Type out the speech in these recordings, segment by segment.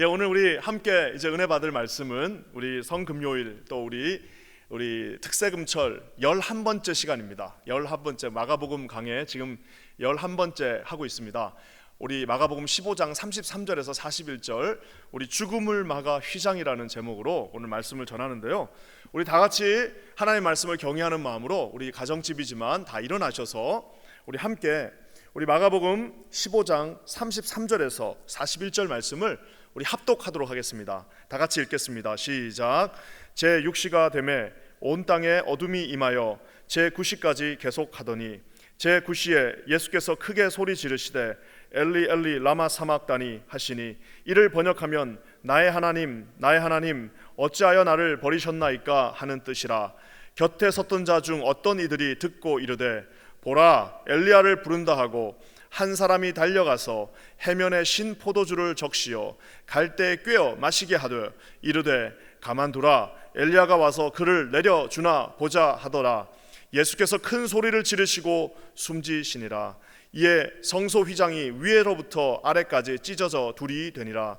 오늘 우리 함께 이제 은혜 받을 말씀은 우리 성금요일 또 우리 특세금철 11번째 시간입니다. 11번째 마가복음 강해 지금 11번째 하고 있습니다. 우리 마가복음 15장 33절에서 41절 우리 죽음을 막아 휘장이라는 제목으로 오늘 말씀을 전하는데요. 우리 다 같이 하나님의 말씀을 경외하는 마음으로 우리 가정집이지만 다 일어나셔서 우리 함께 우리 마가복음 15장 33절에서 41절 말씀을 우리 합독하도록 하겠습니다. 다 같이 읽겠습니다. 시작. 제 6시가 되매 온 땅에 어둠이 임하여 제 9시까지 계속하더니 제 9시에 예수께서 크게 소리 지르시되 엘리 엘리 라마 사막다니 하시니 이를 번역하면 나의 하나님 어찌하여 나를 버리셨나이까 하는 뜻이라. 곁에 섰던 자 중 어떤 이들이 듣고 이르되 보라 엘리야를 부른다 하고 한 사람이 달려가서 해면에 신 포도주를 적시어 갈대에 꿰어 마시게 하되 이르되 가만두라 엘리야가 와서 그를 내려주나 보자 하더라. 예수께서 큰 소리를 지르시고 숨지시니라. 이에 성소 휘장이 위에로부터 아래까지 찢어져 둘이 되니라.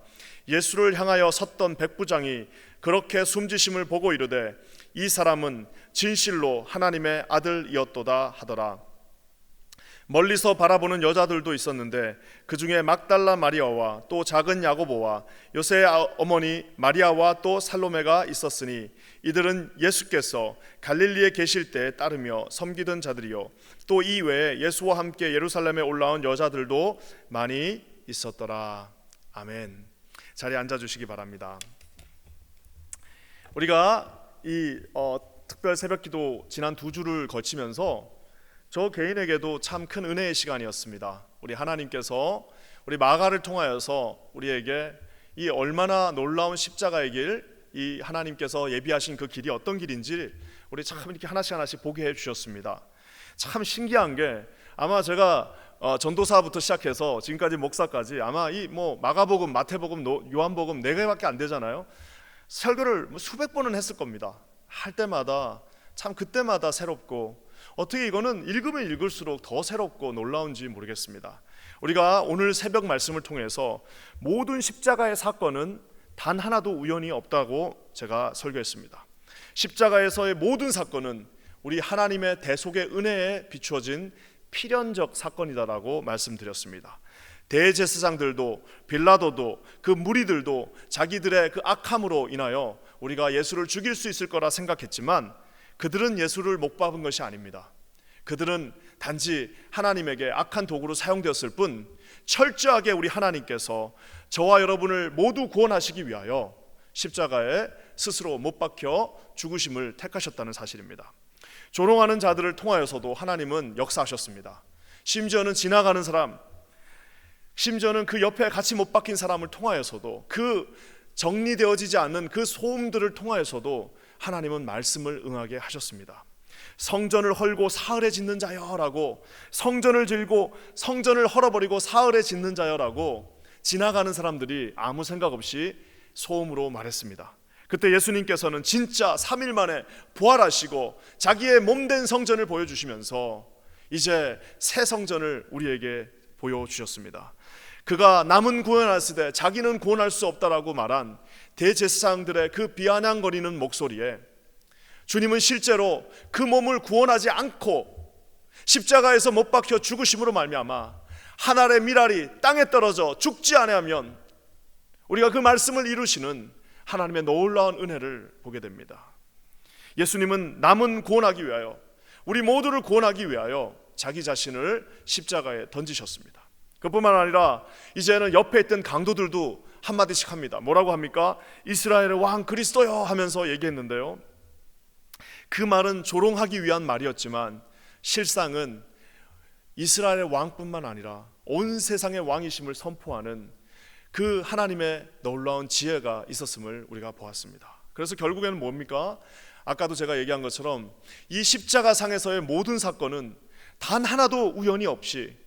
예수를 향하여 섰던 백부장이 그렇게 숨지심을 보고 이르되 이 사람은 진실로 하나님의 아들이었도다 하더라. 멀리서 바라보는 여자들도 있었는데 그 중에 막달라 마리아와 또 작은 야고보와 요새의 어머니 마리아와 또 살로메가 있었으니 이들은 예수께서 갈릴리에 계실 때 따르며 섬기던 자들이요 또 이 외에 예수와 함께 예루살렘에 올라온 여자들도 많이 있었더라. 아멘. 자리에 앉아주시기 바랍니다. 우리가 이 특별 새벽기도 지난 2주를 거치면서 저 개인에게도 참 큰 은혜의 시간이었습니다. 우리 하나님께서 우리 마가를 통하여서 우리에게 이 얼마나 놀라운 십자가의 길, 이 하나님께서 예비하신 그 길이 어떤 길인지 우리 참 이렇게 하나씩 보게 해주셨습니다. 참 신기한 게 아마 제가 전도사부터 시작해서 지금까지 목사까지 아마 이 마가복음, 마태복음, 요한복음 4개밖에 안 되잖아요. 설교를 수백 번은 했을 겁니다. 할 때마다 참 그때마다 새롭고 어떻게 이거는 읽으면 읽을수록 더 새롭고 놀라운지 모르겠습니다. 우리가 오늘 새벽 말씀을 통해서 모든 십자가의 사건은 단 하나도 우연이 없다고 제가 설교했습니다. 십자가에서의 모든 사건은 우리 하나님의 대속의 은혜에 비추어진 필연적 사건이다라고 말씀드렸습니다. 대제사장들도 빌라도도 그 무리들도 자기들의 그 악함으로 인하여 우리가 예수를 죽일 수 있을 거라 생각했지만 그들은 예수를 못 박은 것이 아닙니다. 그들은 단지 하나님에게 악한 도구로 사용되었을 뿐 철저하게 우리 하나님께서 저와 여러분을 모두 구원하시기 위하여 십자가에 스스로 못 박혀 죽으심을 택하셨다는 사실입니다. 조롱하는 자들을 통하여서도 하나님은 역사하셨습니다. 심지어는 지나가는 사람, 심지어는 그 옆에 같이 못 박힌 사람을 통하여서도 그 정리되어지지 않는 그 소음들을 통하여서도 하나님은 말씀을 응하게 하셨습니다. 성전을 헐고 사흘에 짓는 자여라고, 성전을 들고 성전을 헐어버리고 사흘에 짓는 자여라고 지나가는 사람들이 아무 생각 없이 소음으로 말했습니다. 그때 예수님께서는 진짜 3일 만에 부활하시고 자기의 몸된 성전을 보여주시면서 이제 새 성전을 우리에게 보여주셨습니다. 그가 남은 구원하시되 자기는 구원할 수 없다라고 말한 대제사장들의 그 비아냥거리는 목소리에 주님은 실제로 그 몸을 구원하지 않고 십자가에서 못 박혀 죽으심으로 말미암아 한 알의 밀알이 땅에 떨어져 죽지 아니하면 우리가 그 말씀을 이루시는 하나님의 놀라운 은혜를 보게 됩니다. 예수님은 남은 구원하기 위하여, 우리 모두를 구원하기 위하여 자기 자신을 십자가에 던지셨습니다. 그뿐만 아니라 이제는 옆에 있던 강도들도 한마디씩 합니다. 뭐라고 합니까? 이스라엘의 왕 그리스도여 하면서 얘기했는데요, 그 말은 조롱하기 위한 말이었지만 실상은 이스라엘의 왕뿐만 아니라 온 세상의 왕이심을 선포하는 그 하나님의 놀라운 지혜가 있었음을 우리가 보았습니다. 그래서 결국에는 뭡니까? 아까도 제가 얘기한 것처럼 이 십자가상에서의 모든 사건은 단 하나도 우연이 없이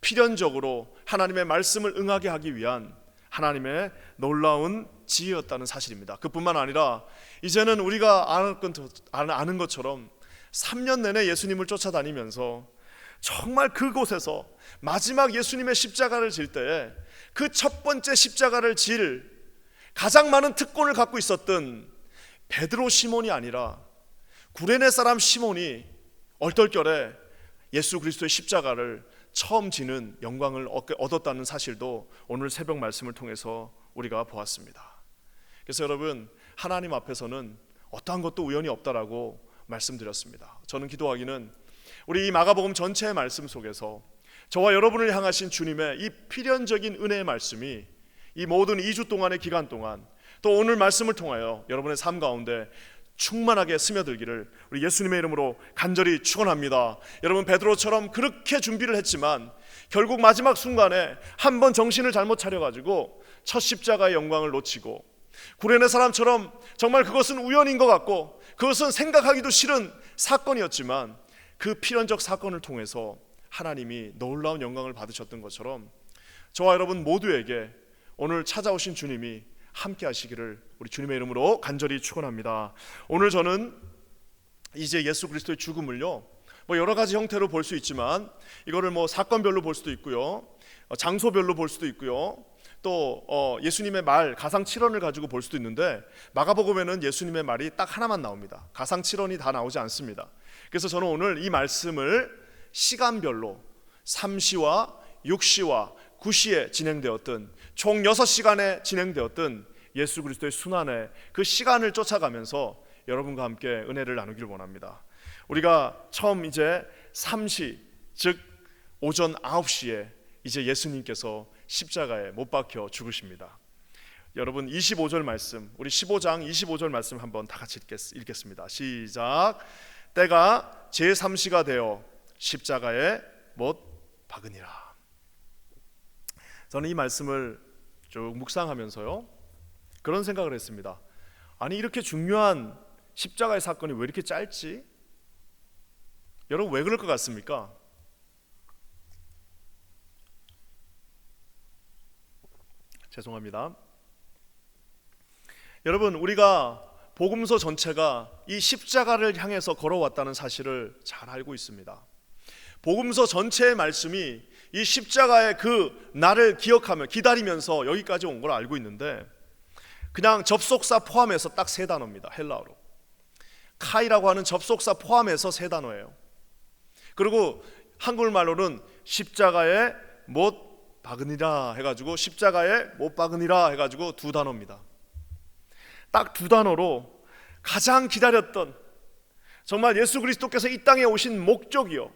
필연적으로 하나님의 말씀을 응하게 하기 위한 하나님의 놀라운 지혜였다는 사실입니다. 그뿐만 아니라 이제는 우리가 아는 것처럼 3년 내내 예수님을 쫓아다니면서 정말 그곳에서 마지막 예수님의 십자가를 질 때에 그 첫 번째 십자가를 질 가장 많은 특권을 갖고 있었던 베드로 시몬이 아니라 구레네 사람 시몬이 얼떨결에 예수 그리스도의 십자가를 처음 지는 영광을 얻었다는 사실도 오늘 새벽 말씀을 통해서 우리가 보았습니다. 그래서 여러분, 하나님 앞에서는 어떠한 것도 우연이 없다라고 말씀드렸습니다. 저는 기도하기는 우리 이 마가복음 전체의 말씀 속에서 저와 여러분을 향하신 주님의 이 필연적인 은혜의 말씀이 이 모든 2주 동안의 기간 동안 또 오늘 말씀을 통하여 여러분의 삶 가운데 충만하게 스며들기를 우리 예수님의 이름으로 간절히 축원합니다. 여러분, 베드로처럼 그렇게 준비를 했지만 결국 마지막 순간에 한번 정신을 잘못 차려가지고 첫 십자가의 영광을 놓치고, 구레네 사람처럼 정말 그것은 우연인 것 같고 그것은 생각하기도 싫은 사건이었지만 그 필연적 사건을 통해서 하나님이 놀라운 영광을 받으셨던 것처럼 저와 여러분 모두에게 오늘 찾아오신 주님이 함께 하시기를 우리 주님의 이름으로 간절히 축원합니다. 오늘 저는 이제 예수 그리스도의 죽음을요, 여러 가지 형태로 볼 수 있지만 이거를 사건별로 볼 수도 있고요, 장소별로 볼 수도 있고요, 또 예수님의 말 가상 7원을 가지고 볼 수도 있는데 마가복음에는 예수님의 말이 딱 하나만 나옵니다. 가상 7원이 다 나오지 않습니다. 그래서 저는 오늘 이 말씀을 시간별로 3시와 6시와 9시에 진행되었던 총 6시간에 진행되었던 예수 그리스도의 순환의 그 시간을 쫓아가면서 여러분과 함께 은혜를 나누기를 원합니다. 우리가 처음 이제 3시, 즉 오전 9시에 이제 예수님께서 십자가에 못 박혀 죽으십니다. 여러분, 25절 말씀, 우리 15장 25절 말씀 한번 다 같이 읽겠습니다. 시작. 때가 제3시가 되어 십자가에 못 박으니라. 저는 이 말씀을 쭉 묵상하면서요, 그런 생각을 했습니다. 아니, 이렇게 중요한 십자가의 사건이 왜 이렇게 짧지? 여러분, 왜 그럴 것 같습니까? 죄송합니다. 여러분, 우리가 복음서 전체가 이 십자가를 향해서 걸어왔다는 사실을 잘 알고 있습니다. 복음서 전체의 말씀이 이 십자가의 그 날을 기억하며 기다리면서 여기까지 온 걸 알고 있는데, 그냥 접속사 포함해서 딱 3단어입니다. 헬라어로 카이라고 하는 접속사 포함해서 3단어예요. 그리고 한국말로는 십자가에 못 박으니라 해가지고 십자가에 못 박으니라 해가지고 2단어입니다. 딱 2단어로 가장 기다렸던, 정말 예수 그리스도께서 이 땅에 오신 목적이요,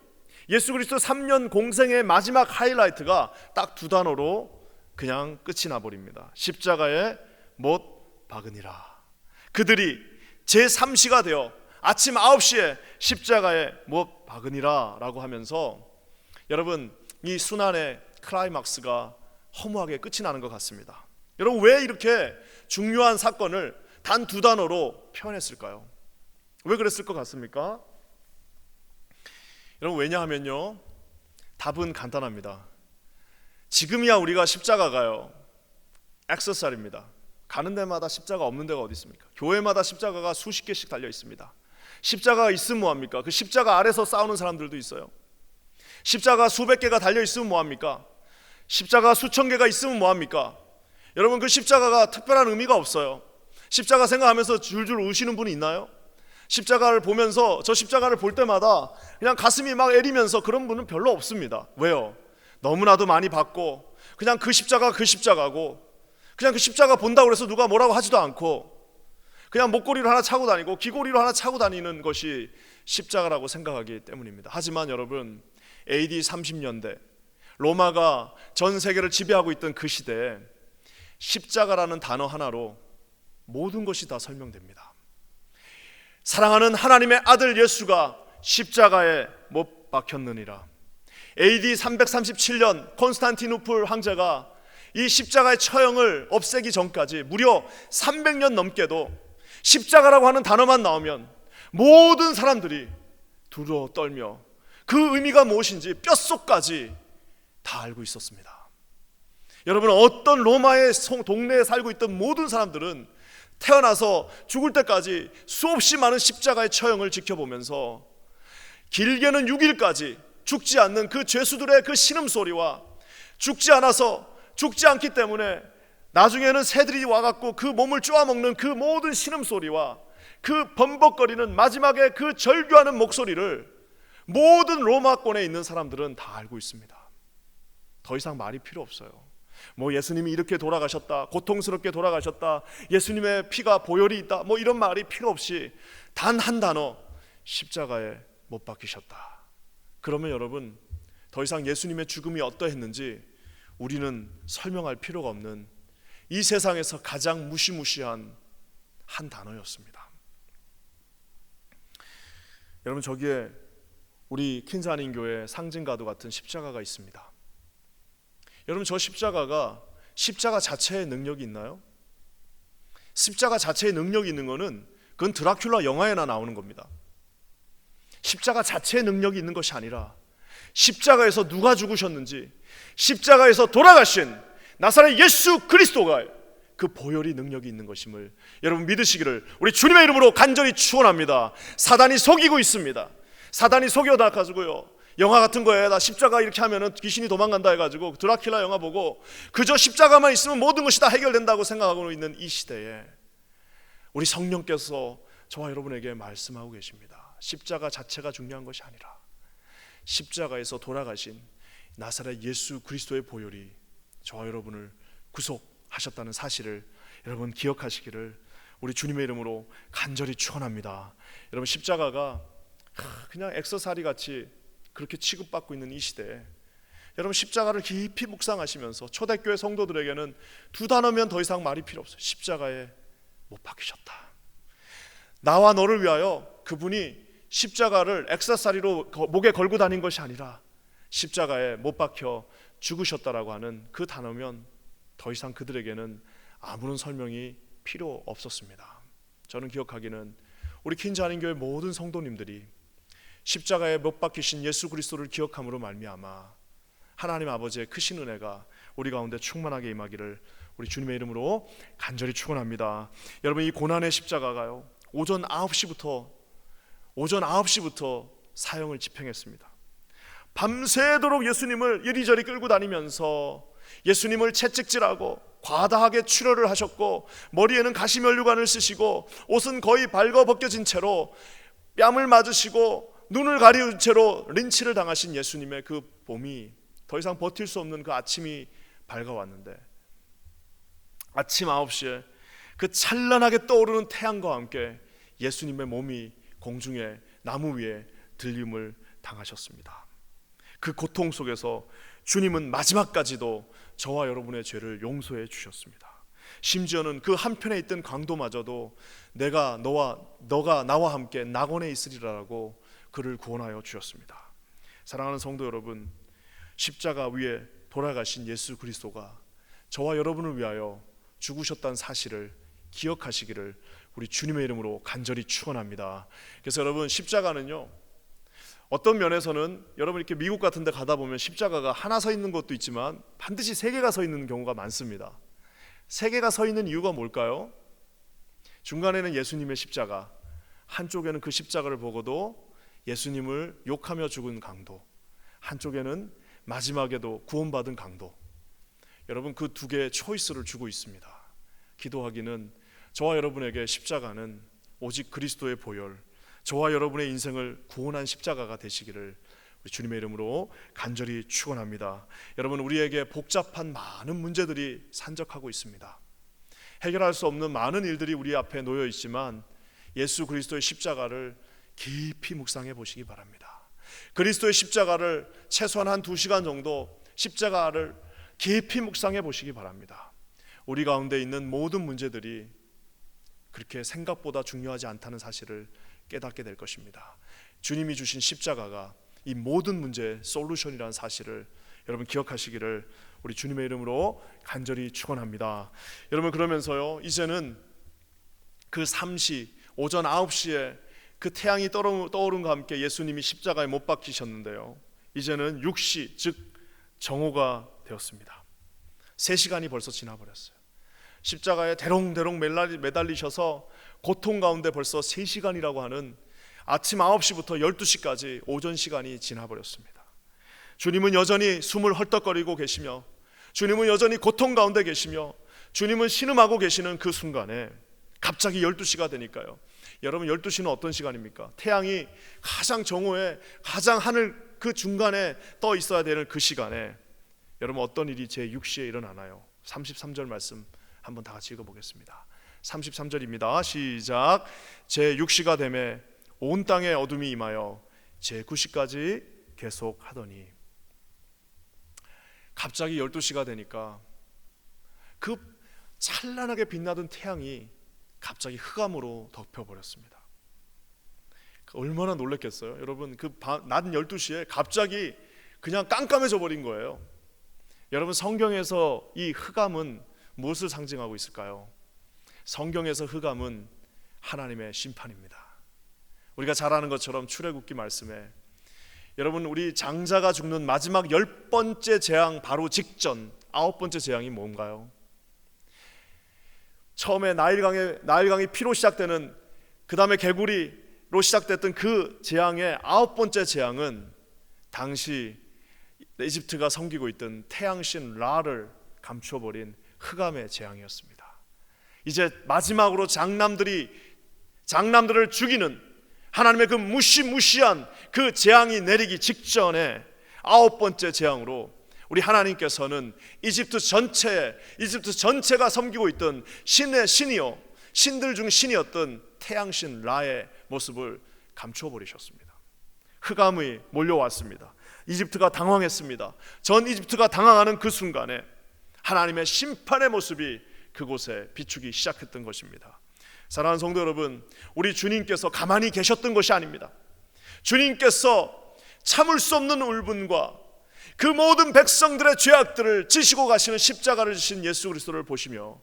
예수 그리스도 3년 공생의 마지막 하이라이트가 딱 2단어로 그냥 끝이 나버립니다. 십자가에 못 박으니라. 그들이 제3시가 되어 아침 9시에 십자가에 못 박으니라 라고 하면서, 여러분, 이 순환의 클라이막스가 허무하게 끝이 나는 것 같습니다. 여러분, 왜 이렇게 중요한 사건을 단 2단어로 표현했을까요? 왜 그랬을 것 같습니까? 여러분, 왜냐하면요, 답은 간단합니다. 지금이야 우리가 십자가가요, 액세서리입니다. 가는 데마다 십자가 없는 데가 어디 있습니까? 교회마다 십자가가 수십 개씩 달려 있습니다. 십자가가 있으면 뭐합니까? 그 십자가 아래서 싸우는 사람들도 있어요. 십자가 수백 개가 달려 있으면 뭐합니까? 십자가 수천 개가 있으면 뭐합니까? 여러분, 그 십자가가 특별한 의미가 없어요. 십자가 생각하면서 줄줄 우시는 분이 있나요? 십자가를 보면서, 저 십자가를 볼 때마다 그냥 가슴이 막 애리면서 그런 분은 별로 없습니다. 왜요? 너무나도 많이 봤고, 그냥 그 십자가 그 십자가고, 그냥 그 십자가 본다고 해서 누가 뭐라고 하지도 않고, 그냥 목걸이를 하나 차고 다니고 귀걸이를 하나 차고 다니는 것이 십자가라고 생각하기 때문입니다. 하지만 여러분, AD 30년대 로마가 전 세계를 지배하고 있던 그 시대에 십자가라는 단어 하나로 모든 것이 다 설명됩니다. 사랑하는 하나님의 아들 예수가 십자가에 못 박혔느니라. AD 337년 콘스탄티노플 황제가 이 십자가의 처형을 없애기 전까지 무려 300년 넘게도 십자가라고 하는 단어만 나오면 모든 사람들이 두려워 떨며 그 의미가 무엇인지 뼛속까지 다 알고 있었습니다. 여러분, 어떤 로마의 동네에 살고 있던 모든 사람들은 태어나서 죽을 때까지 수없이 많은 십자가의 처형을 지켜보면서 길게는 6일까지 죽지 않는 그 죄수들의 그 신음소리와 죽지 않기 때문에 나중에는 새들이 와갖고 그 몸을 쪼아먹는 그 모든 신음소리와 그 범벅거리는 마지막에 그 절규하는 목소리를 모든 로마권에 있는 사람들은 다 알고 있습니다. 더 이상 말이 필요 없어요. 뭐 예수님이 이렇게 돌아가셨다, 고통스럽게 돌아가셨다, 예수님의 피가 보혈이 있다, 뭐 이런 말이 필요 없이 단 한 단어, 십자가에 못 박히셨다. 그러면 여러분, 더 이상 예수님의 죽음이 어떠했는지 우리는 설명할 필요가 없는 이 세상에서 가장 무시무시한 한 단어였습니다. 여러분, 저기에 우리 퀸즈아닌 교회 상징과도 같은 십자가가 있습니다. 여러분, 저 십자가가 십자가 자체의 능력이 있나요? 십자가 자체의 능력이 있는 거는 그건 드라큘라 영화에나 나오는 겁니다. 십자가 자체의 능력이 있는 것이 아니라 십자가에서 누가 죽으셨는지, 십자가에서 돌아가신 나사렛 예수 그리스도가 그 보혈이 능력이 있는 것임을 여러분 믿으시기를 우리 주님의 이름으로 간절히 축원합니다. 사단이 속이고 있습니다. 사단이 속여놔가지고요, 영화 같은 거에 나 십자가 이렇게 하면은 귀신이 도망간다 해가지고 드라큘라 영화 보고 그저 십자가만 있으면 모든 것이 다 해결된다고 생각하고 있는 이 시대에 우리 성령께서 저와 여러분에게 말씀하고 계십니다. 십자가 자체가 중요한 것이 아니라 십자가에서 돌아가신 나사렛 예수 그리스도의 보혈이 저와 여러분을 구속하셨다는 사실을 여러분 기억하시기를 우리 주님의 이름으로 간절히 축원합니다. 여러분, 십자가가 그냥 액세서리 같이 그렇게 취급받고 있는 이 시대에 여러분, 십자가를 깊이 묵상하시면서 초대교회 성도들에게는 두 단어면 더 이상 말이 필요 없어요. 십자가에 못 박히셨다. 나와 너를 위하여 그분이 십자가를 액세서리로 목에 걸고 다닌 것이 아니라 십자가에 못 박혀 죽으셨다라고 하는 그 단어면 더 이상 그들에게는 아무런 설명이 필요 없었습니다. 저는 기억하기는 우리 퀸즈아닌 교회 모든 성도님들이 십자가에 못 박히신 예수 그리스도를 기억함으로 말미암아 하나님 아버지의 크신 은혜가 우리 가운데 충만하게 임하기를 우리 주님의 이름으로 간절히 축원합니다. 여러분, 이 고난의 십자가가요, 오전 9시부터 사형을 집행했습니다. 밤새도록 예수님을 이리저리 끌고 다니면서 예수님을 채찍질하고 과다하게 출혈을 하셨고, 머리에는 가시면류관을 쓰시고, 옷은 거의 발거벗겨진 채로 뺨을 맞으시고 눈을 가리운 채로 린치를 당하신 예수님의 그 봄이 더 이상 버틸 수 없는 그 아침이 밝아왔는데, 아침 9시에 그 찬란하게 떠오르는 태양과 함께 예수님의 몸이 공중에 나무 위에 들림을 당하셨습니다. 그 고통 속에서 주님은 마지막까지도 저와 여러분의 죄를 용서해 주셨습니다. 심지어는 그 한편에 있던 강도마저도 너가 나와 함께 낙원에 있으리라라고 그를 구원하여 주셨습니다. 사랑하는 성도 여러분, 십자가 위에 돌아가신 예수 그리스도가 저와 여러분을 위하여 죽으셨다는 사실을 기억하시기를 우리 주님의 이름으로 간절히 축원합니다. 그래서 여러분, 십자가는요, 어떤 면에서는 여러분 이렇게 미국 같은 데 가다 보면 십자가가 하나 서 있는 것도 있지만 반드시 세 개가 서 있는 경우가 많습니다. 세 개가 서 있는 이유가 뭘까요? 중간에는 예수님의 십자가, 한쪽에는 그 십자가를 보고도 예수님을 욕하며 죽은 강도, 한쪽에는 마지막에도 구원받은 강도. 여러분, 그 두 개의 초이스를 주고 있습니다. 기도하기는 저와 여러분에게 십자가는 오직 그리스도의 보혈, 저와 여러분의 인생을 구원한 십자가가 되시기를 우리 주님의 이름으로 간절히 축원합니다. 여러분, 우리에게 복잡한 많은 문제들이 산적하고 있습니다. 해결할 수 없는 많은 일들이 우리 앞에 놓여 있지만 예수 그리스도의 십자가를 깊이 묵상해 보시기 바랍니다. 그리스도의 십자가를 최소한 한 2시간 정도 십자가를 깊이 묵상해 보시기 바랍니다. 우리 가운데 있는 모든 문제들이 그렇게 생각보다 중요하지 않다는 사실을 깨닫게 될 것입니다. 주님이 주신 십자가가 이 모든 문제의 솔루션이라는 사실을 여러분 기억하시기를 우리 주님의 이름으로 간절히 축원합니다. 여러분, 그러면서요, 이제는 그 3시 오전 9시에 그 태양이 떠오른과 함께 예수님이 십자가에 못 박히셨는데요, 이제는 6시, 즉 정오가 되었습니다. 3시간이 벌써 지나버렸어요. 십자가에 대롱대롱 매달리셔서 고통 가운데 벌써 3시간이라고 하는 아침 9시부터 12시까지 오전 시간이 지나버렸습니다. 주님은 여전히 숨을 헐떡거리고 계시며, 주님은 여전히 고통 가운데 계시며, 주님은 신음하고 계시는 그 순간에 갑자기 12시가 되니까요. 여러분 12시는 어떤 시간입니까? 태양이 가장 정오에 가장 하늘 그 중간에 떠 있어야 되는 그 시간에 여러분 어떤 일이 제6시에 일어나나요? 33절 말씀 한번 다 같이 읽어보겠습니다. 33절입니다. 시작. 제6시가 되매 온 땅에 어둠이 임하여 제9시까지 계속하더니, 갑자기 12시가 되니까 그 찬란하게 빛나던 태양이 갑자기 흑암으로 덮여버렸습니다. 얼마나 놀랐겠어요. 여러분 낮 12시에 갑자기 그냥 깜깜해져 버린 거예요. 여러분 성경에서 이 흑암은 무엇을 상징하고 있을까요? 성경에서 흑암은 하나님의 심판입니다. 우리가 잘 아는 것처럼 출애굽기 말씀에 여러분 우리 장자가 죽는 마지막 10번째 재앙 바로 직전 9번째 재앙이 뭔가요? 처음에 나일강이 피로 시작되는, 그 다음에 개구리로 시작됐던 그 재앙의 9번째 재앙은 당시 이집트가 섬기고 있던 태양신 라를 감춰버린 흑암의 재앙이었습니다. 이제 마지막으로 장남들을 죽이는 하나님의 그 무시무시한 그 재앙이 내리기 직전에 9번째 재앙으로 우리 하나님께서는 이집트 전체가 섬기고 있던 신들 중 신이었던 태양신 라의 모습을 감춰버리셨습니다. 흑암이 몰려왔습니다. 이집트가 당황했습니다. 전 이집트가 당황하는 그 순간에 하나님의 심판의 모습이 그곳에 비추기 시작했던 것입니다. 사랑하는 성도 여러분, 우리 주님께서 가만히 계셨던 것이 아닙니다. 주님께서 참을 수 없는 울분과 그 모든 백성들의 죄악들을 지시고 가시는 십자가를 지신 예수 그리스도를 보시며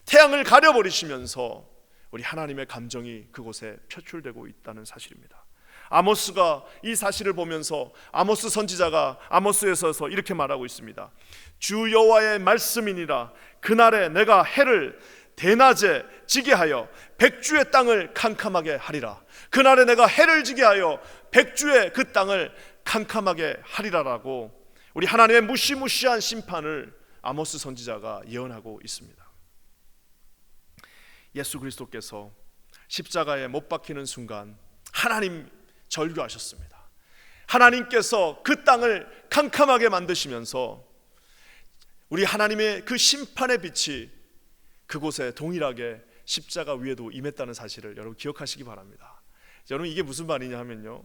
태양을 가려버리시면서 우리 하나님의 감정이 그곳에 표출되고 있다는 사실입니다. 아모스가 이 사실을 보면서 아모스 선지자가 아모스에서 이렇게 말하고 있습니다. 주 여호와의 말씀이니라. 그날에 내가 해를 대낮에 지게 하여 백주의 땅을 캄캄하게 하리라. 그날에 내가 해를 지게 하여 백주의 그 땅을 캄캄하게 하리라라고 우리 하나님의 무시무시한 심판을 아모스 선지자가 예언하고 있습니다. 예수 그리스도께서 십자가에 못 박히는 순간 하나님 절규하셨습니다. 하나님께서 그 땅을 캄캄하게 만드시면서 우리 하나님의 그 심판의 빛이 그곳에 동일하게 십자가 위에도 임했다는 사실을 여러분 기억하시기 바랍니다. 여러분 이게 무슨 말이냐 하면요,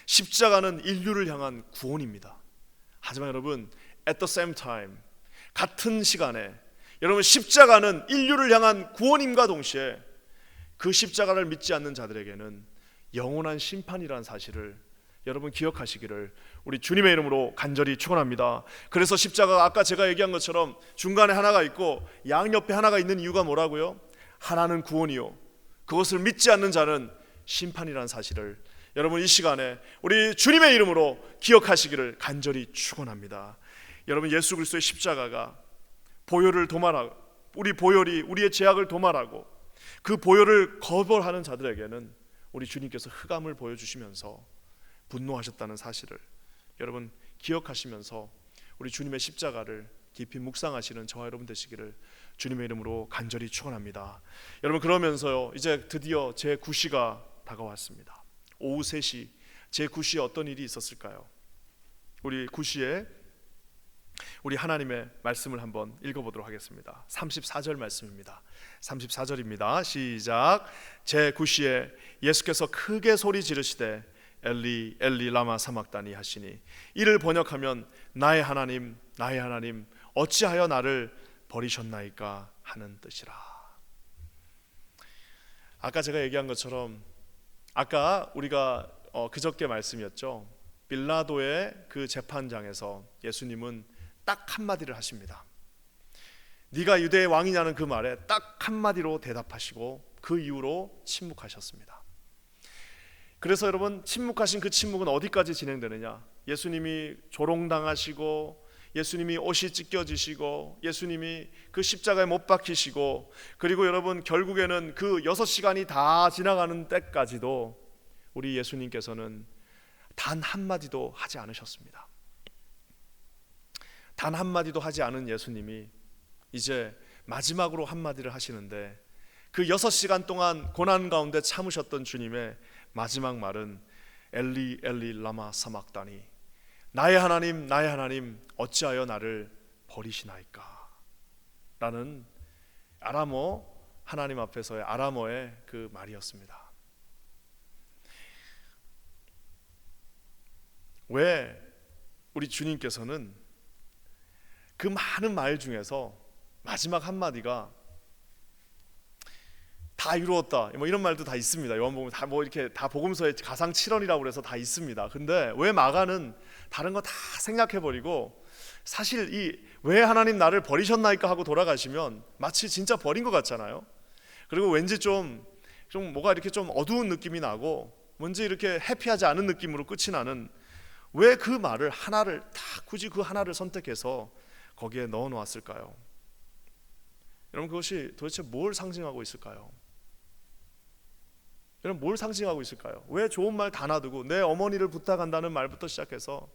십자가는 인류를 향한 구원입니다. 하지만 여러분 at the same time, 같은 시간에 여러분 십자가는 인류를 향한 구원임과 동시에 그 십자가를 믿지 않는 자들에게는 영원한 심판이라는 사실을 여러분 기억하시기를 우리 주님의 이름으로 간절히 축원합니다. 그래서 십자가가 아까 제가 얘기한 것처럼 중간에 하나가 있고 양옆에 하나가 있는 이유가 뭐라고요? 하나는 구원이요, 그것을 믿지 않는 자는 심판이라는 사실을 여러분 이 시간에 우리 주님의 이름으로 기억하시기를 간절히 축원합니다. 여러분 예수 그리스도의 십자가가 보혈을 도말하고 우리의 죄악을 도말하고 그 보혈을 거부하는 자들에게는 우리 주님께서 흑암을 보여주시면서 분노하셨다는 사실을 여러분 기억하시면서 우리 주님의 십자가를 깊이 묵상하시는 저와 여러분 되시기를 주님의 이름으로 간절히 축원합니다. 여러분 그러면서요, 이제 드디어 제9시가 다가왔습니다. 오후 3시 제9시에 어떤 일이 있었을까요? 우리 9시에 우리 하나님의 말씀을 한번 읽어보도록 하겠습니다. 34절 말씀입니다. 34절입니다. 시작. 제9시에 예수께서 크게 소리 지르시되 엘리 엘리 라마 사막다니 하시니 이를 번역하면 나의 하나님 나의 하나님 어찌하여 나를 버리셨나이까 하는 뜻이라. 아까 제가 얘기한 것처럼 아까 우리가 그저께 말씀이었죠. 빌라도의 그 재판장에서 예수님은 딱 한마디를 하십니다. 네가 유대의 왕이냐는 그 말에 딱 한마디로 대답하시고 그 이후로 침묵하셨습니다. 그래서 여러분 침묵하신 그 침묵은 어디까지 진행되느냐? 예수님이 조롱당하시고 예수님이 옷이 찢겨지시고 예수님이 그 십자가에 못 박히시고 그리고 여러분 결국에는 그 6시간이 다 지나가는 때까지도 우리 예수님께서는 단 한마디도 하지 않으셨습니다. 단 한마디도 하지 않은 예수님이 이제 마지막으로 한마디를 하시는데, 그 6시간 동안 고난 가운데 참으셨던 주님의 마지막 말은 엘리 엘리 라마 사막다니, 나의 하나님 어찌하여 나를 버리시나이까 라는 아람어, 하나님 앞에서의 아람어의 그 말이었습니다. 왜 우리 주님께서는 그 많은 말 중에서 마지막 한마디가 다 이루었다 뭐 이런 말도 다 있습니다. 요한복음 다 뭐 이렇게 다 복음서에 가상 7언이라고 그래서 다 있습니다. 근데 왜 마가는 다른 거 다 생략해버리고, 사실 이 왜 하나님 나를 버리셨나이까 하고 돌아가시면 마치 진짜 버린 것 같잖아요. 그리고 왠지 좀 뭐가 이렇게 좀 어두운 느낌이 나고, 뭔지 이렇게 해피하지 않은 느낌으로 끝이 나는, 왜 그 말을 하나를 다 굳이 그 하나를 선택해서 거기에 넣어 놓았을까요? 여러분, 그것이 도대체 뭘 상징하고 있을까요? 여러분, 뭘 상징하고 있을까요? 왜 좋은 말 다 놔두고 내 어머니를 부탁한다는 말부터 시작해서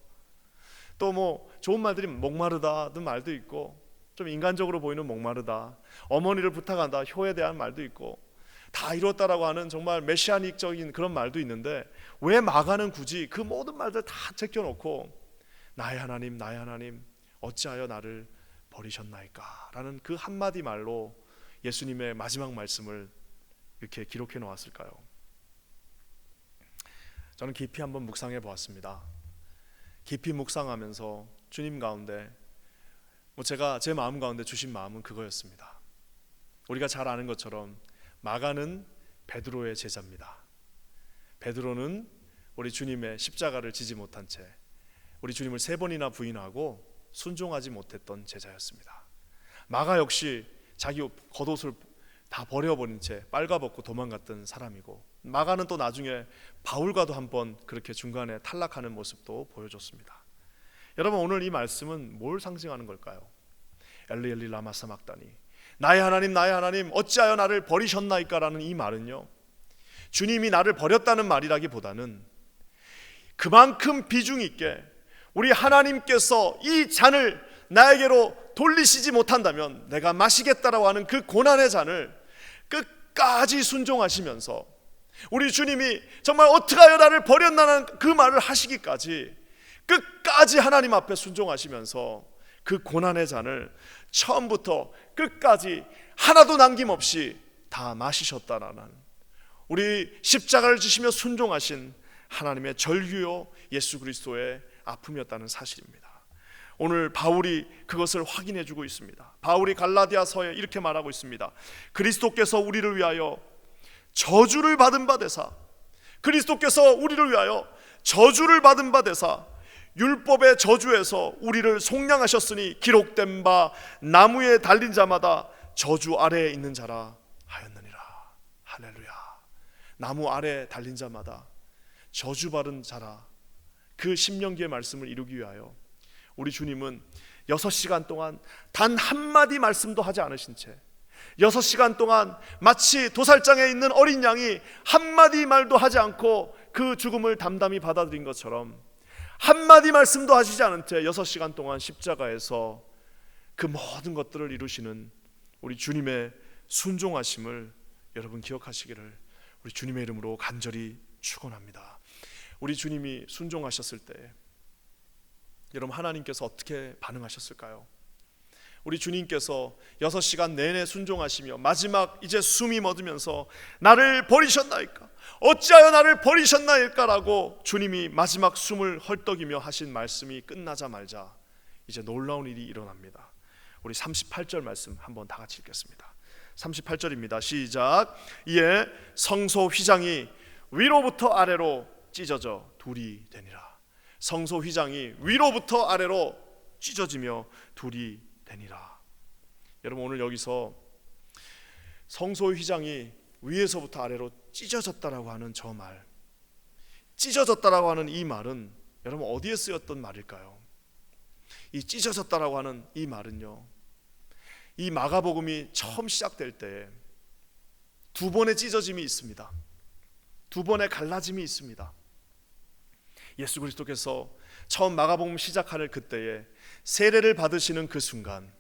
또 뭐 좋은 말들이 목마르다는 말도 있고, 좀 인간적으로 보이는 목마르다, 어머니를 부탁한다, 효에 대한 말도 있고, 다 이뤘다라고 하는 정말 메시아닉적인 그런 말도 있는데, 왜 마가는 굳이 그 모든 말들 다 제껴놓고 나의 하나님 어찌하여 나를 버리셨나이까 라는 그 한마디 말로 예수님의 마지막 말씀을 이렇게 기록해 놓았을까요? 저는 깊이 한번 묵상해 보았습니다. 깊이 묵상하면서 주님 가운데 제가 제 마음 가운데 주신 마음은 그거였습니다. 우리가 잘 아는 것처럼 마가는 베드로의 제자입니다. 베드로는 우리 주님의 십자가를 지지 못한 채 우리 주님을 3번이나 부인하고 순종하지 못했던 제자였습니다. 마가 역시 자기 겉옷을 다 버려버린 채 빨가벗고 도망갔던 사람이고, 마가는 또 나중에 바울과도 한번 그렇게 중간에 탈락하는 모습도 보여줬습니다. 여러분, 오늘 이 말씀은 뭘 상징하는 걸까요? 엘리 엘리 라마 사막다니, 나의 하나님 어찌하여 나를 버리셨나이까 라는 이 말은요, 주님이 나를 버렸다는 말이라기보다는 그만큼 비중 있게 우리 하나님께서 이 잔을 나에게로 돌리시지 못한다면 내가 마시겠다라고 하는 그 고난의 잔을 끝까지 순종하시면서, 우리 주님이 정말 어떻게 하여 나를 버렸나는 그 말을 하시기까지 끝까지 하나님 앞에 순종하시면서 그 고난의 잔을 처음부터 끝까지 하나도 남김없이 다 마시셨다라는, 우리 십자가를 지시며 순종하신 하나님의 절규요 예수 그리스도의 아픔이었다는 사실입니다. 오늘 바울이 그것을 확인해 주고 있습니다. 바울이 갈라디아서에 이렇게 말하고 있습니다. 그리스도께서 우리를 위하여 저주를 받은 바 되사, 그리스도께서 우리를 위하여 저주를 받은 바 되사 율법의 저주에서 우리를 속량하셨으니 기록된 바 나무에 달린 자마다 저주 아래에 있는 자라 하였느니라. 할렐루야. 나무 아래에 달린 자마다 저주받은 자라, 그 신명기의 말씀을 이루기 위하여 우리 주님은 6시간 동안 단 한마디 말씀도 하지 않으신 채 6시간 동안 마치 도살장에 있는 어린 양이 한마디 말도 하지 않고 그 죽음을 담담히 받아들인 것처럼 한마디 말씀도 하시지 않은 채 6시간 동안 십자가에서 그 모든 것들을 이루시는 우리 주님의 순종하심을 여러분 기억하시기를 우리 주님의 이름으로 간절히 축원합니다. 우리 주님이 순종하셨을 때 여러분, 하나님께서 어떻게 반응하셨을까요? 우리 주님께서 6시간 내내 순종하시며 마지막 이제 숨이 멎으면서 나를 버리셨나이까, 어찌하여 나를 버리셨나이까 라고 주님이 마지막 숨을 헐떡이며 하신 말씀이 끝나자마자 이제 놀라운 일이 일어납니다. 우리 38절 말씀 한번 다 같이 읽겠습니다. 38절입니다. 시작. 이에 성소 휘장이 위로부터 아래로 찢어져 둘이 되니라. 성소 휘장이 위로부터 아래로 찢어지며 둘이 되니라. 여러분, 오늘 여기서 성소 휘장이 위에서부터 아래로 찢어졌다라고 하는 저 말, 찢어졌다라고 하는 이 말은 여러분 어디에 쓰였던 말일까요? 이 찢어졌다라고 하는 이 말은요, 이 마가복음이 처음 시작될 때 두 번의 찢어짐이 있습니다. 두 번의 갈라짐이 있습니다. 예수 그리스도께서 처음 마가복음 시작하는 그때에 세례를 받으시는 그 순간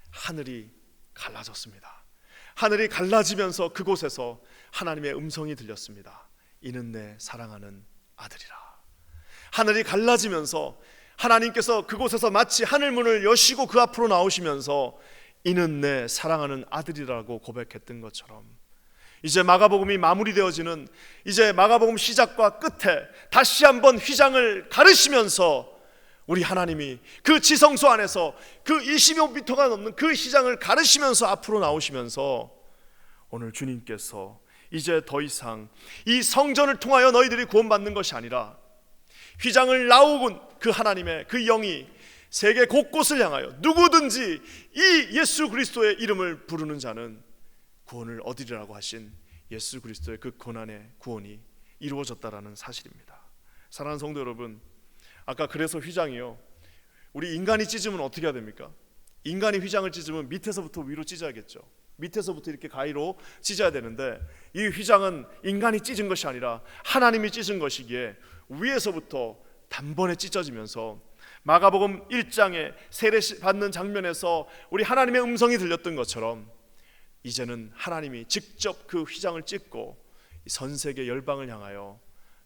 하늘이 갈라졌습니다. 하늘이 갈라지면서 그곳에서 하나님의 음성이 들렸습니다. 이는 내 사랑하는 아들이라. 하늘이 갈라지면서 하나님께서 그곳에서 마치 하늘문을 여시고 그 앞으로 나오시면서 이는 내 사랑하는 아들이라고 고백했던 것처럼, 이제 마가복음이 마무리되어지는, 이제 마가복음 시작과 끝에 다시 한번 휘장을 가르시면서 우리 하나님이 그 지성소 안에서 그 25m가 넘는 그 휘장을 가르시면서 앞으로 나오시면서 오늘 주님께서 이제 더 이상 이 성전을 통하여 너희들이 구원받는 것이 아니라 휘장을 나오군 그 하나님의 그 영이 세계 곳곳을 향하여 누구든지 이 예수 그리스도의 이름을 부르는 자는 구원을 얻으리라고 하신 예수 그리스도의 그 고난의 구원이 이루어졌다라는 사실입니다. 사랑하는 성도 여러분, 아까 그래서 휘장이요, 우리 인간이 찢으면 어떻게 해야 됩니까? 인간이 휘장을 찢으면 밑에서부터 위로 찢어야겠죠. 밑에서부터 이렇게 가위로 찢어야 되는데, 이 휘장은 인간이 찢은 것이 아니라 하나님이 찢은 것이기에 위에서부터 단번에 찢어지면서 마가복음 1장에 세례 받는 장면에서 우리 하나님의 음성이 들렸던 것처럼 이제는 하나님이 직접 그 휘장을 찢고 전 세계 열방을 향하여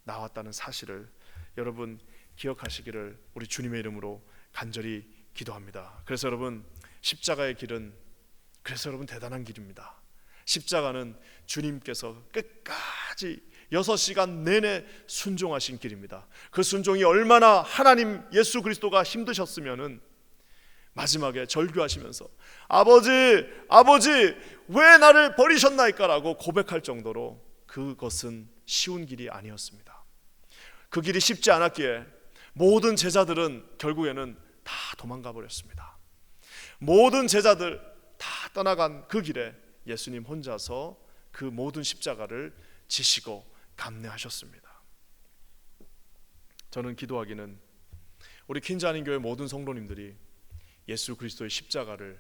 나왔다는 사실을 여러분 기억하시기를 우리 주님의 이름으로 간절히 기도합니다. 그래서 여러분, 십자가의 길은 그래서 여러분 대단한 길입니다. 십자가는 주님께서 끝까지 6시간 내내 순종하신 길입니다. 그 순종이 얼마나 하나님 예수 그리스도가 힘드셨으면은 마지막에 절규하시면서 아버지 아버지 왜 나를 버리셨나이까라고 고백할 정도로 그것은 쉬운 길이 아니었습니다. 그 길이 쉽지 않았기에 모든 제자들은 결국에는 다 도망가 버렸습니다. 모든 제자들 다 떠나간 그 길에 예수님 혼자서 그 모든 십자가를 지시고 감내하셨습니다. 저는 기도하기는 우리 퀸자인교회 모든 성도님들이 예수 그리스도의 십자가를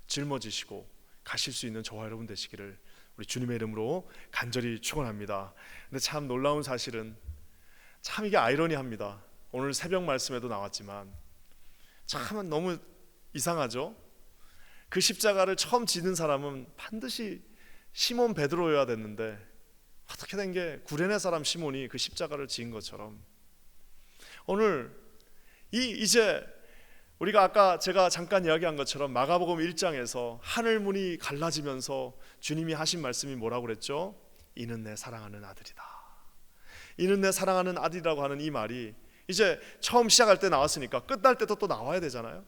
짊어지시고 가실 수 있는 저와 여러분 되시기를 우리 주님의 이름으로 간절히 축원합니다. 근데 참 놀라운 사실은 참 이게 아이러니합니다. 오늘 새벽 말씀에도 나왔지만 참 너무 이상하죠. 그 십자가를 처음 지는 사람은 반드시 시몬 베드로여야 됐는데 어떻게 된 게 구레네 사람 시몬이 그 십자가를 지은 것처럼 오늘 이제 우리가 아까 제가 잠깐 이야기한 것처럼 마가복음 1장에서 하늘문이 갈라지면서 주님이 하신 말씀이 뭐라고 그랬죠? 이는 내 사랑하는 아들이다. 이는 내 사랑하는 아들이라고 하는 이 말이 이제 처음 시작할 때 나왔으니까 끝날 때도 또 나와야 되잖아요.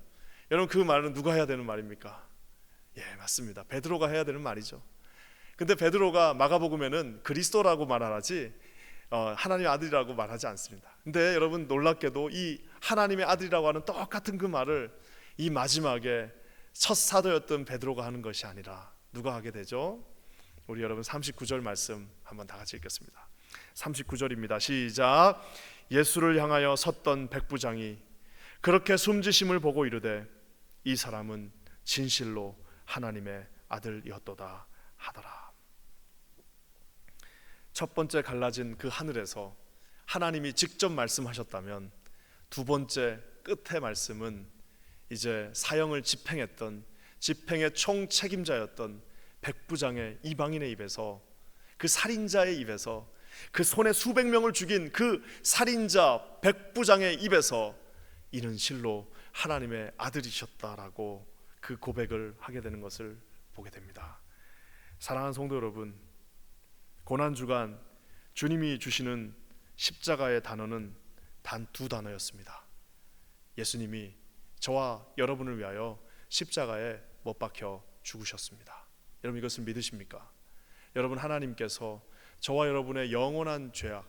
여러분, 그 말은 누가 해야 되는 말입니까? 예, 맞습니다. 베드로가 해야 되는 말이죠. 근데 베드로가 마가복음에는 그리스도라고 말하지 하나님의 아들이라고 말하지 않습니다. 근데 여러분, 놀랍게도 이 하나님의 아들이라고 하는 똑같은 그 말을 이 마지막에 첫 사도였던 베드로가 하는 것이 아니라 누가 하게 되죠? 우리 여러분 39절 말씀 한번 다 같이 읽겠습니다. 39절입니다. 시작. 예수를 향하여 섰던 백부장이 그렇게 숨지심을 보고 이르되 이 사람은 진실로 하나님의 아들이었도다 하더라. 첫 번째 갈라진 그 하늘에서 하나님이 직접 말씀하셨다면, 두 번째 끝의 말씀은 이제 사형을 집행했던 집행의 총 책임자였던 백부장의 이방인의 입에서, 그 살인자의 입에서, 그 손에 수백 명을 죽인 그 살인자 백부장의 입에서 이는 실로 하나님의 아들이셨다라고 그 고백을 하게 되는 것을 보게 됩니다. 사랑하는 성도 여러분, 고난주간 주님이 주시는 십자가의 단어는 단 두 단어였습니다. 예수님이 저와 여러분을 위하여 십자가에 못 박혀 죽으셨습니다. 여러분, 이것을 믿으십니까? 여러분, 하나님께서 저와 여러분의 영원한 죄악,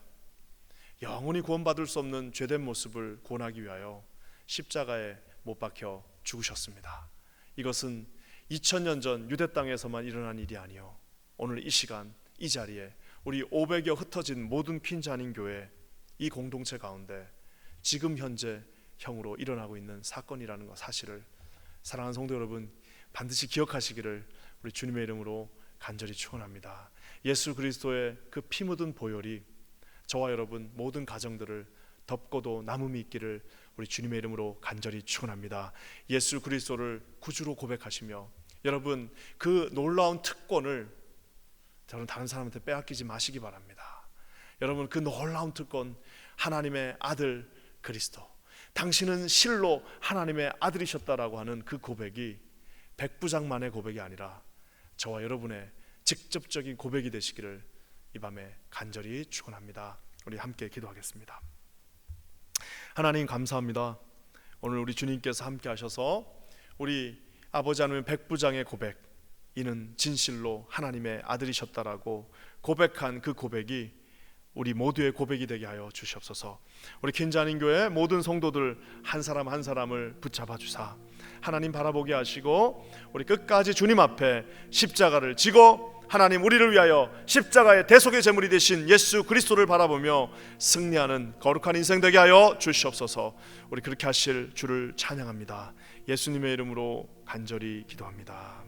영원히 구원받을 수 없는 죄된 모습을 구원하기 위하여 십자가에 못 박혀 죽으셨습니다. 이것은 2000년 전 유대 땅에서만 일어난 일이 아니요, 오늘 이 시간 이 자리에 우리 500여 흩어진 모든 퀸자인 교회 이 공동체 가운데 지금 현재 형으로 일어나고 있는 사건이라는 것, 사실을 사랑하는 성도 여러분 반드시 기억하시기를 우리 주님의 이름으로 간절히 축원합니다. 예수 그리스도의 그 피 묻은 보혈이 저와 여러분 모든 가정들을 덮고도 남음이 있기를 우리 주님의 이름으로 간절히 축원합니다. 예수 그리스도를 구주로 고백하시며 여러분, 그 놀라운 특권을 저는 다른 사람한테 빼앗기지 마시기 바랍니다. 여러분, 그 놀라운 특권, 하나님의 아들 그리스도, 당신은 실로 하나님의 아들이셨다라고 하는 그 고백이 백부장만의 고백이 아니라 저와 여러분의 직접적인 고백이 되시기를 이 밤에 간절히 축원합니다. 우리 함께 기도하겠습니다. 하나님 감사합니다. 오늘 우리 주님께서 함께 하셔서 우리 아버지 하나님 백부장의 고백, 이는 진실로 하나님의 아들이셨다라고 고백한 그 고백이 우리 모두의 고백이 되게 하여 주시옵소서. 우리 긴자님교회 모든 성도들 한 사람 한 사람을 붙잡아 주사 하나님 바라보게 하시고 우리 끝까지 주님 앞에 십자가를 지고 하나님 우리를 위하여 십자가의 대속의 제물이 되신 예수 그리스도를 바라보며 승리하는 거룩한 인생 되게 하여 주시옵소서. 우리 그렇게 하실 주를 찬양합니다. 예수님의 이름으로 간절히 기도합니다.